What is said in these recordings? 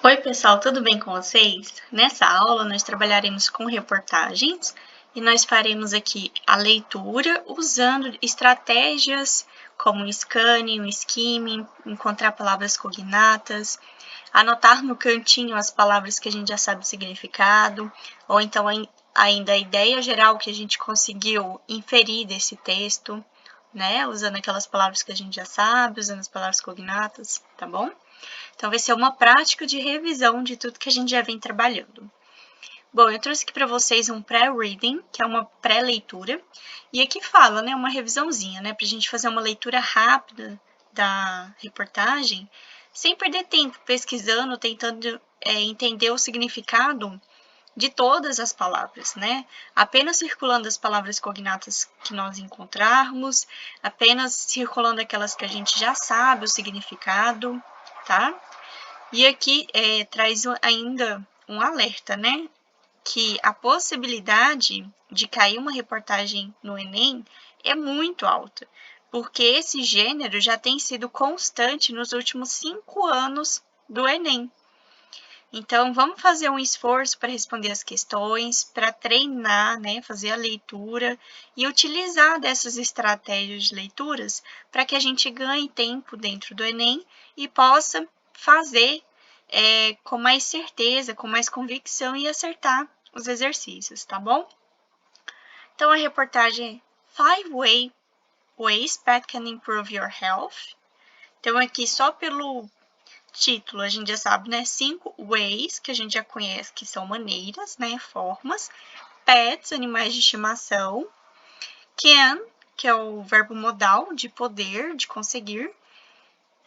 Oi, pessoal, tudo bem com vocês? Nessa aula, nós trabalharemos com reportagens e nós faremos aqui a leitura usando estratégias como o scanning, o skimming, encontrar palavras cognatas, anotar no cantinho as palavras que a gente já sabe o significado, ou então ainda a ideia geral que a gente conseguiu inferir desse texto, né? Usando aquelas palavras que a gente já sabe, usando as palavras cognatas, tá bom? Então, vai ser uma prática de revisão de tudo que a gente já vem trabalhando. Bom, eu trouxe aqui para vocês um pré-reading, que é uma pré-leitura, e aqui fala, né, uma revisãozinha, né, para a gente fazer uma leitura rápida da reportagem, sem perder tempo pesquisando, tentando entender o significado de todas as palavras, né? Apenas circulando as palavras cognatas que nós encontrarmos, apenas circulando aquelas que a gente já sabe o significado, tá? E aqui traz ainda um alerta, né? Que a possibilidade de cair uma reportagem no Enem é muito alta, porque esse gênero já tem sido constante nos últimos 5 anos do Enem. Então, vamos fazer um esforço para responder as questões, para treinar, né, fazer a leitura e utilizar dessas estratégias de leituras para que a gente ganhe tempo dentro do Enem e possa fazer com mais certeza, com mais convicção e acertar os exercícios, tá bom? Então, a reportagem é 5 Ways Pet Can Improve Your Health. Então, aqui só pelo título, a gente já sabe, né? 5 ways, que a gente já conhece, que são maneiras, né? Formas. Pets, animais de estimação. Can, que é o verbo modal, de poder, de conseguir.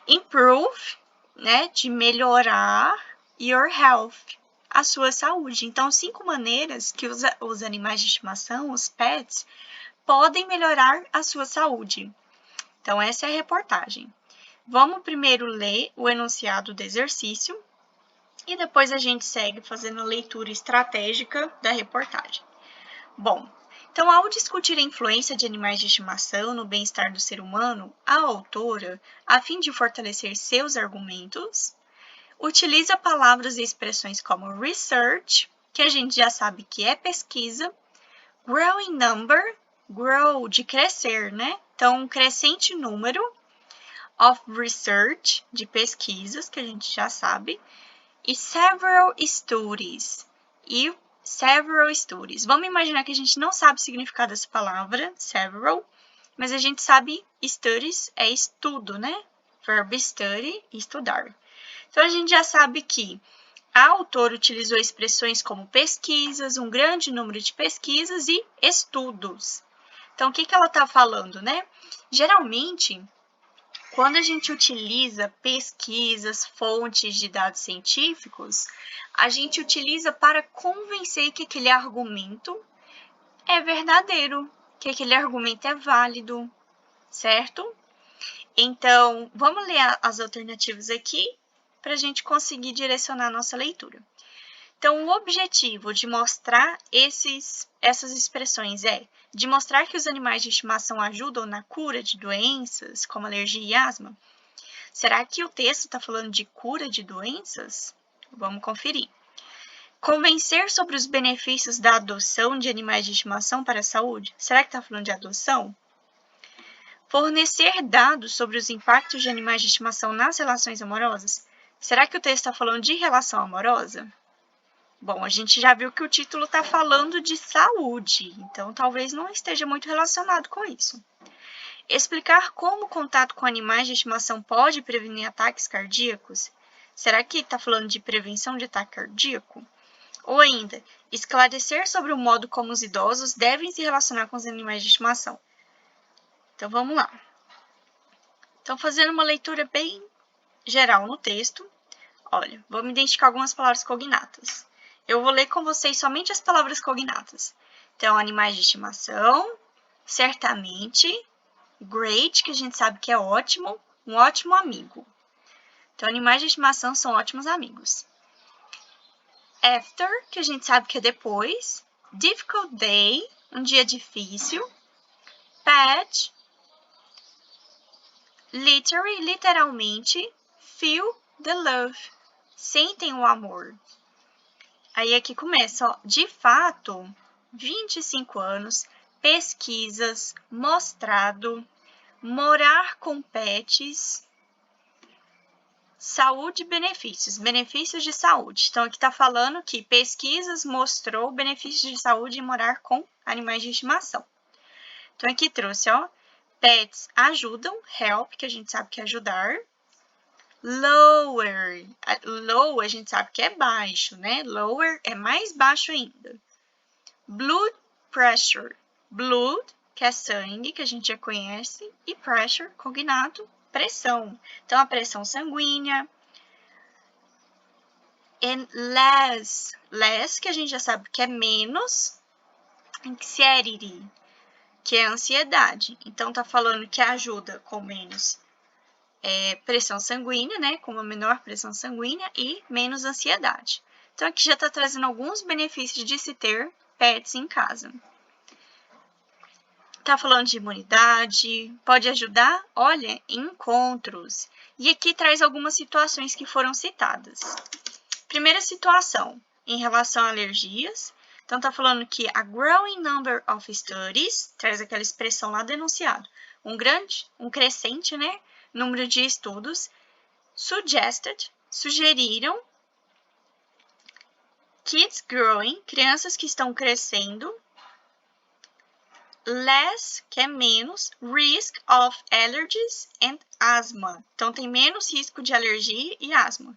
Improve, né? De melhorar. Your health, a sua saúde. Então, 5 maneiras que os animais de estimação, os pets, podem melhorar a sua saúde. Então, essa é a reportagem. Vamos primeiro ler o enunciado do exercício e depois a gente segue fazendo a leitura estratégica da reportagem. Bom, então, ao discutir a influência de animais de estimação no bem-estar do ser humano, a autora, a fim de fortalecer seus argumentos, utiliza palavras e expressões como research, que a gente já sabe que é pesquisa, growing number, grow de crescer, né? Então, um crescente número, of research, de pesquisas, que a gente já sabe, e several studies, Vamos imaginar que a gente não sabe o significado dessa palavra, several, mas a gente sabe studies é estudo, né? Verbo study, estudar. Então, a gente já sabe que a autora utilizou expressões como pesquisas, um grande número de pesquisas e estudos. Então, o que ela está falando, né? Geralmente, quando a gente utiliza pesquisas, fontes de dados científicos, a gente utiliza para convencer que aquele argumento é verdadeiro, que aquele argumento é válido, certo? Então, vamos ler as alternativas aqui para a gente conseguir direcionar a nossa leitura. Então, o objetivo de mostrar essas expressões é de mostrar que os animais de estimação ajudam na cura de doenças, como alergia e asma. Será que o texto está falando de cura de doenças? Vamos conferir. Convencer sobre os benefícios da adoção de animais de estimação para a saúde. Será que está falando de adoção? Fornecer dados sobre os impactos de animais de estimação nas relações amorosas. Será que o texto está falando de relação amorosa? Bom, a gente já viu que o título está falando de saúde, então talvez não esteja muito relacionado com isso. Explicar como o contato com animais de estimação pode prevenir ataques cardíacos? Será que está falando de prevenção de ataque cardíaco? Ou ainda, esclarecer sobre o modo como os idosos devem se relacionar com os animais de estimação. Então, vamos lá. Então, fazendo uma leitura bem geral no texto, olha, vamos identificar algumas palavras cognatas. Eu vou ler com vocês somente as palavras cognatas. Então, animais de estimação, certamente, great, que a gente sabe que é ótimo, um ótimo amigo. Então, animais de estimação são ótimos amigos. After, que a gente sabe que é depois. Difficult day, um dia difícil. Pet, literally, literalmente. Feel the love, sentem o amor. Aí aqui começa, ó, de fato, 25 anos, pesquisas, mostrado, morar com pets, saúde e benefícios, benefícios de saúde. Então, aqui está falando que pesquisas mostrou benefícios de saúde em morar com animais de estimação. Então, aqui trouxe, ó, pets ajudam, help, que a gente sabe que é ajudar. Lower, low a gente sabe que é baixo, né? Lower é mais baixo ainda. Blood pressure, blood, que é sangue, que a gente já conhece, e pressure, cognato, pressão. Então, a pressão sanguínea. And less, que a gente já sabe que é menos, anxiety, que é ansiedade. Então, tá falando que ajuda com menos pressão sanguínea, né, com uma menor pressão sanguínea e menos ansiedade. Então, aqui já está trazendo alguns benefícios de se ter pets em casa. Está falando de imunidade, pode ajudar, olha, em encontros. E aqui traz algumas situações que foram citadas. Primeira situação, em relação a alergias. Então, está falando que a growing number of studies, traz aquela expressão lá do enunciado, um crescente, né, número de estudos, sugeriram, kids growing, crianças que estão crescendo, less, que é menos, risk of allergies and asthma. Então, tem menos risco de alergia e asma.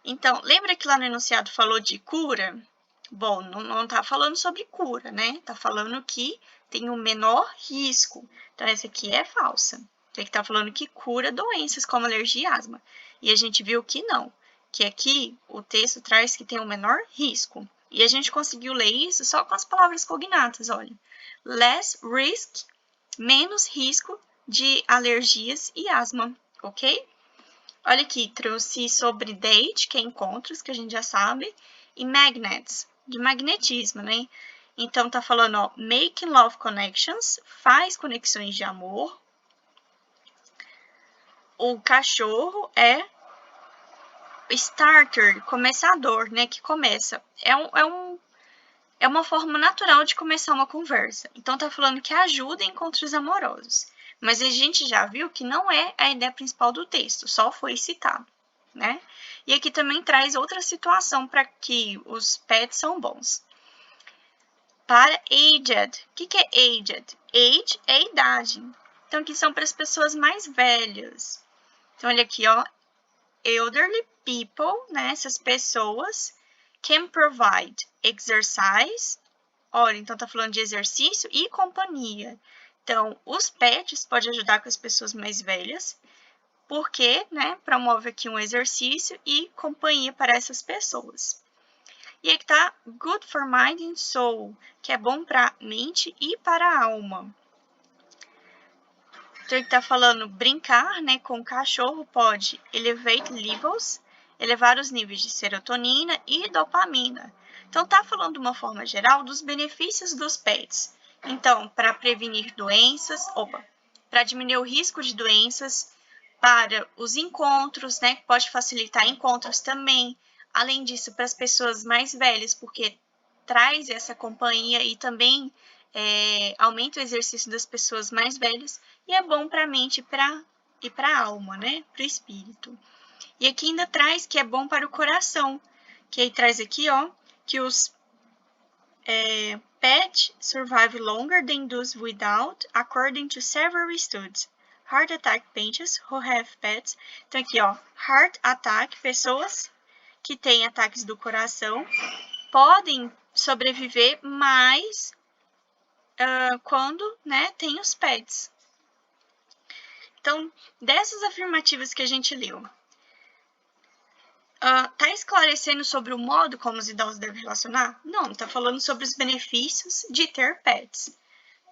Então, lembra que lá no enunciado falou de cura? Bom, não está falando sobre cura, né? Está falando que tem um menor risco. Então, essa aqui é falsa. Tem que estar falando que cura doenças como alergia e asma. E a gente viu que não. Que aqui o texto traz que tem um menor risco. E a gente conseguiu ler isso só com as palavras cognatas, olha. Less risk, menos risco de alergias e asma, ok? Olha aqui, trouxe sobre date, que é encontros, que a gente já sabe, e magnets, de magnetismo, né? Então, tá falando, ó, making love connections, faz conexões de amor. O cachorro é starter, começador, né? Que começa. É uma forma natural de começar uma conversa. Então, tá falando que ajuda em encontros amorosos. Mas a gente já viu que não é a ideia principal do texto, só foi citado, né? E aqui também traz outra situação para que os pets são bons. Para aged. O que é aged? Age é idade. Então, aqui são para as pessoas mais velhas. Então, olha aqui, ó. Elderly people, né? Essas pessoas can provide exercise. Olha, então tá falando de exercício e companhia. Então, os pets podem ajudar com as pessoas mais velhas, porque, né, promove aqui um exercício e companhia para essas pessoas. E aqui tá good for mind and soul, que é bom para a mente e para a alma. Então, ele tá falando brincar, né, com o cachorro pode elevate levels, elevar os níveis de serotonina e dopamina. Então, tá falando de uma forma geral dos benefícios dos pets. Então, para prevenir doenças, para diminuir o risco de doenças, para os encontros, né, que pode facilitar encontros também. Além disso, para as pessoas mais velhas, porque traz essa companhia e também aumenta o exercício das pessoas mais velhas e é bom para a mente e para a alma, né, para o espírito. E aqui ainda traz que é bom para o coração, que aí traz aqui, ó, que os pets survive longer than those without, according to several studies. Heart attack patients who have pets. Então aqui, ó, heart attack, pessoas que têm ataques do coração podem sobreviver mais quando, né, tem os pets. Então, dessas afirmativas que a gente leu, tá esclarecendo sobre o modo como os idosos devem relacionar? Não, tá falando sobre os benefícios de ter pets.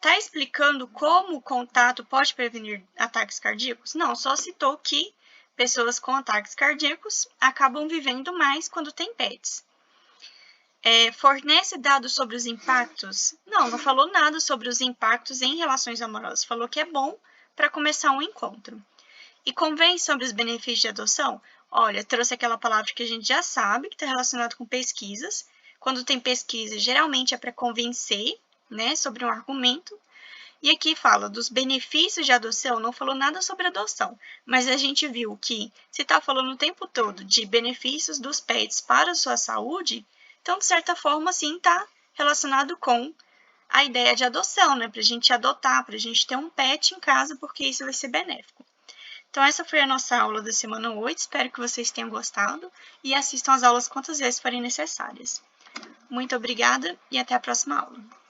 Tá explicando como o contato pode prevenir ataques cardíacos? Não, só citou que pessoas com ataques cardíacos acabam vivendo mais quando tem pets. Fornece dados sobre os impactos? Não falou nada sobre os impactos em relações amorosas. Falou que é bom para começar um encontro. E convém sobre os benefícios de adoção? Olha, trouxe aquela palavra que a gente já sabe, que está relacionada com pesquisas. Quando tem pesquisa, geralmente é para convencer, né, sobre um argumento. E aqui fala dos benefícios de adoção, não falou nada sobre adoção, mas a gente viu que se está falando o tempo todo de benefícios dos pets para a sua saúde, então, de certa forma, sim, está relacionado com a ideia de adoção, né? Para a gente adotar, para a gente ter um pet em casa, porque isso vai ser benéfico. Então, essa foi a nossa aula da semana 8. Espero que vocês tenham gostado e assistam às aulas quantas vezes forem necessárias. Muito obrigada e até a próxima aula.